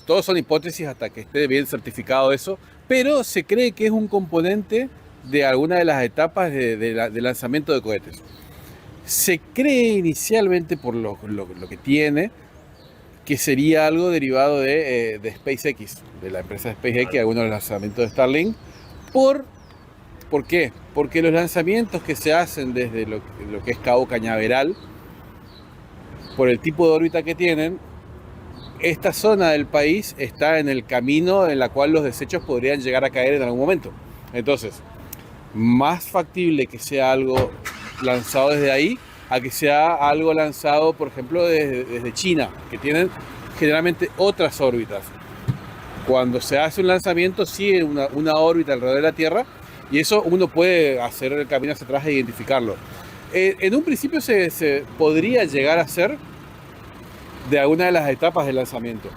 todos son hipótesis hasta que esté bien certificado eso, pero se cree que es un componente de alguna de las etapas de lanzamiento de cohetes. Se cree inicialmente por lo que tiene, que sería algo derivado de SpaceX, de la empresa SpaceX, que algunos de los lanzamientos de Starlink. ¿Por qué? Porque los lanzamientos que se hacen desde lo que es Cabo Cañaveral, por el tipo de órbita que tienen, esta zona del país está en el camino en la cual los desechos podrían llegar a caer en algún momento. Entonces, más factible que sea algo lanzado desde ahí a que sea algo lanzado, por ejemplo, desde China, que tienen generalmente otras órbitas. Cuando se hace un lanzamiento, sigue una órbita alrededor de la Tierra, y eso uno puede hacer el camino hacia atrás e identificarlo. En un principio se podría llegar a ser de alguna de las etapas del lanzamiento,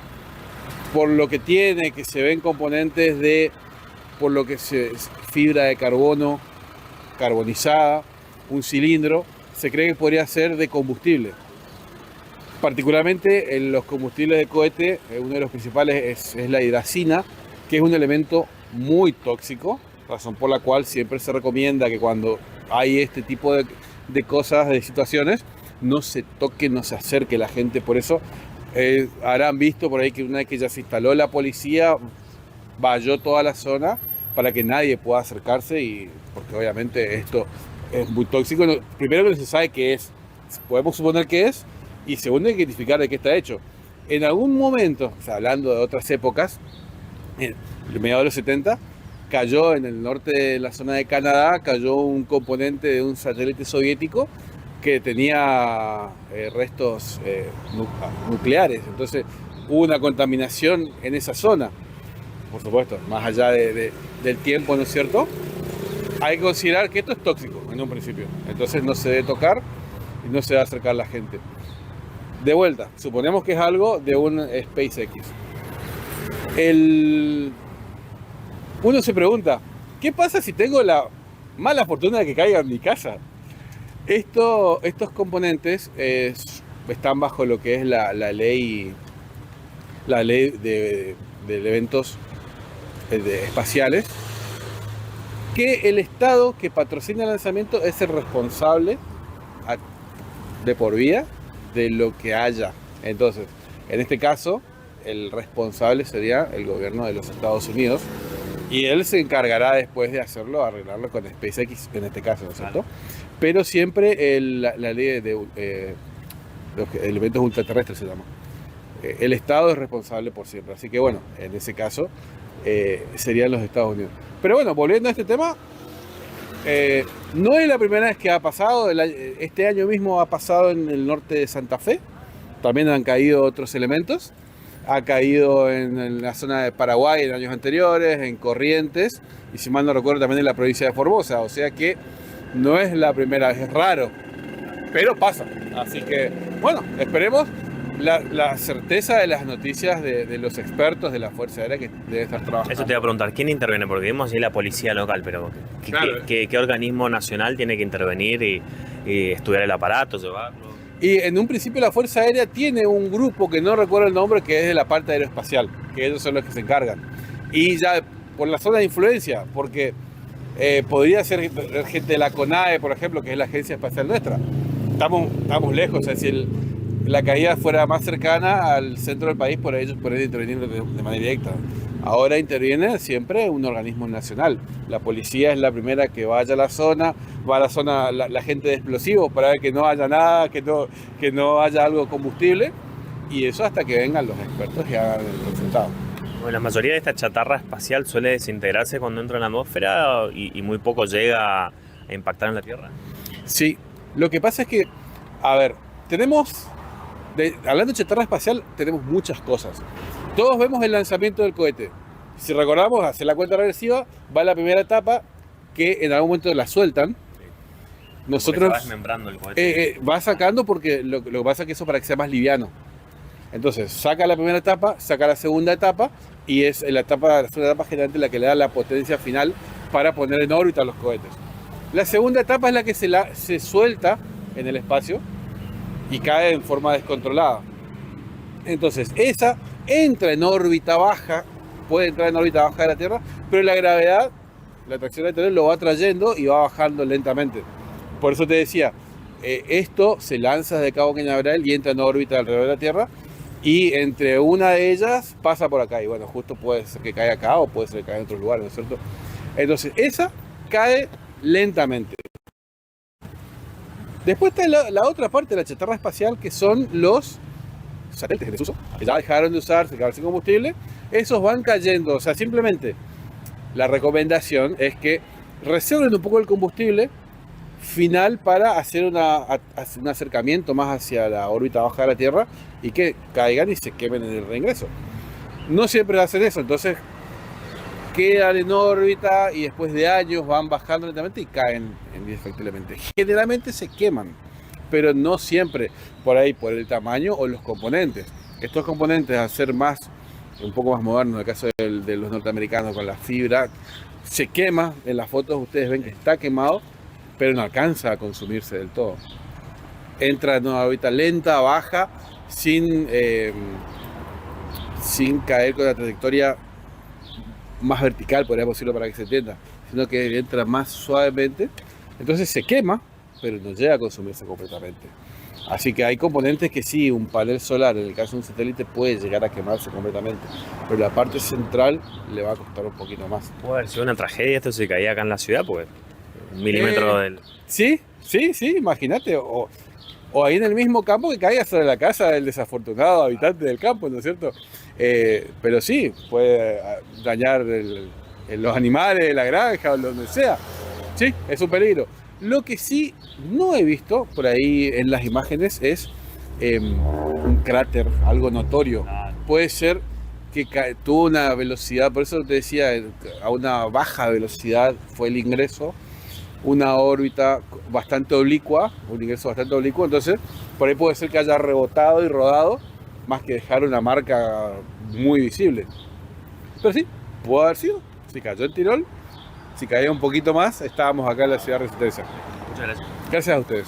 por lo que tiene, que se ven componentes por lo que fibra de carbono carbonizada, un cilindro, se cree que podría ser de combustible. Particularmente en los combustibles de cohete, uno de los principales es la hidracina, que es un elemento muy tóxico, razón por la cual siempre se recomienda que cuando hay este tipo de cosas, de situaciones, no se toque, no se acerque la gente. Por eso habrán visto por ahí que una vez que ya se instaló la policía, valló toda la zona para que nadie pueda acercarse, y porque obviamente esto es muy tóxico. Primero, que no se sabe qué es, podemos suponer qué es, y segundo, hay que identificar de qué está hecho. En algún momento, o sea, hablando de otras épocas, en mediados de los 70, cayó en el norte de la zona de Canadá, cayó un componente de un satélite soviético que tenía restos nucleares. Entonces hubo una contaminación en esa zona, por supuesto, más allá del tiempo, ¿no es cierto? Hay que considerar que esto es tóxico en un principio, entonces no se debe tocar y no se debe acercar a la gente. De vuelta, suponemos que es algo de un SpaceX. Uno se pregunta, ¿qué pasa si tengo la mala fortuna de que caiga en mi casa? Estos componentes están bajo lo que es la ley de eventos espaciales, que el Estado que patrocina el lanzamiento es el responsable de por vida de lo que haya. Entonces, en este caso, el responsable sería el gobierno de los Estados Unidos, y él se encargará después de hacerlo, arreglarlo con SpaceX en este caso, ¿no es cierto? Pero siempre la ley de los elementos ultraterrestres se llama. El Estado es responsable por siempre. Así que bueno, en ese caso serían los Estados Unidos. Pero bueno, volviendo a este tema, no es la primera vez que ha pasado. Este año mismo ha pasado en el norte de Santa Fe. También han caído otros elementos. Ha caído en la zona de Paraguay en años anteriores, en Corrientes, y si mal no recuerdo también en la provincia de Formosa. O sea que no es la primera vez, es raro, pero pasa. Así que, bueno, esperemos la certeza de las noticias de los expertos de la Fuerza Aérea que debe estar trabajando. Eso te iba a preguntar, ¿quién interviene? Porque vimos ahí la policía local, pero Claro. ¿qué organismo nacional tiene que intervenir y estudiar el aparato, llevarlo? Y en un principio la Fuerza Aérea tiene un grupo que no recuerdo el nombre, que es de la parte aeroespacial, que ellos son los que se encargan. Y ya por la zona de influencia, porque podría ser gente de la CONAE, por ejemplo, que es la agencia espacial nuestra. Estamos lejos, o sea, si la caída fuera más cercana al centro del país, por ellos podrían intervenir de manera directa. Ahora interviene siempre un organismo nacional. La policía es la primera que vaya a la zona, va a la zona la gente de explosivos para ver que no haya nada, que no haya algo combustible, y eso hasta que vengan los expertos y hagan el resultado. Bueno, la mayoría de esta chatarra espacial suele desintegrarse cuando entra en la atmósfera y muy poco llega a impactar en la Tierra. Sí, lo que pasa es que, a ver, hablando de chatarra espacial, tenemos muchas cosas. Todos vemos el lanzamiento del cohete. Si recordamos, hacer la cuenta regresiva, va la primera etapa, que en algún momento la sueltan. Nosotros va desmembrando el cohete. va sacando, porque lo que pasa es que eso para que sea más liviano. Entonces, saca la primera etapa, saca la segunda etapa, y es la segunda etapa generalmente la que le da la potencia final para poner en órbita los cohetes. La segunda etapa es la que se suelta en el espacio y cae en forma descontrolada. Entonces, esa entra en órbita baja, puede entrar en órbita baja de la Tierra, pero la gravedad, la atracción del Tierra lo va trayendo y va bajando lentamente. Por eso te decía, esto se lanza desde Cabo Cañaveral y entra en órbita alrededor de la Tierra, y entre una de ellas pasa por acá, y bueno, justo puede ser que caiga acá o puede ser que caiga en otro lugar, ¿no es cierto? Entonces, esa cae lentamente. Después está la otra parte de la chatarra espacial, que son los satélites en desuso, que ya dejaron de usarse, quedaron sin combustible. Esos van cayendo, o sea, simplemente la recomendación es que reserven un poco el combustible final para hacer un acercamiento más hacia la órbita baja de la Tierra y que caigan y se quemen en el reingreso. No siempre hacen eso, entonces quedan en órbita y después de años van bajando lentamente y caen indefectiblemente. Generalmente se queman, pero no siempre, por ahí, por el tamaño o los componentes. Estos componentes, al ser un poco más modernos, en el caso de los norteamericanos con la fibra, se quema. En las fotos ustedes ven que está quemado, pero no alcanza a consumirse del todo. Entra en una órbita lenta, baja, sin caer con la trayectoria más vertical, podríamos decirlo para que se entienda, sino que entra más suavemente. Entonces se quema, pero no llega a consumirse completamente. Así que hay componentes que sí, un panel solar, en el caso de un satélite, puede llegar a quemarse completamente, pero la parte central le va a costar un poquito más. Puede haber sido una tragedia esto si caía acá en la ciudad, pues 1 milímetro del... Sí, imagínate, o ahí en el mismo campo que caiga sobre la casa del desafortunado habitante del campo, ¿no es cierto? Pero sí, puede dañar los animales, la granja o donde sea. Sí, es un peligro. Lo que sí no he visto por ahí en las imágenes es un cráter, algo notorio. Puede ser que tuvo una velocidad, por eso te decía, a una baja velocidad fue el ingreso, una órbita bastante oblicua, un ingreso bastante oblicuo, entonces por ahí puede ser que haya rebotado y rodado, más que dejar una marca muy visible. Pero sí, pudo haber sido. Si cayó en Tirol, si caía un poquito más, estábamos acá en la ciudad de Resistencia. Muchas gracias. Gracias a ustedes.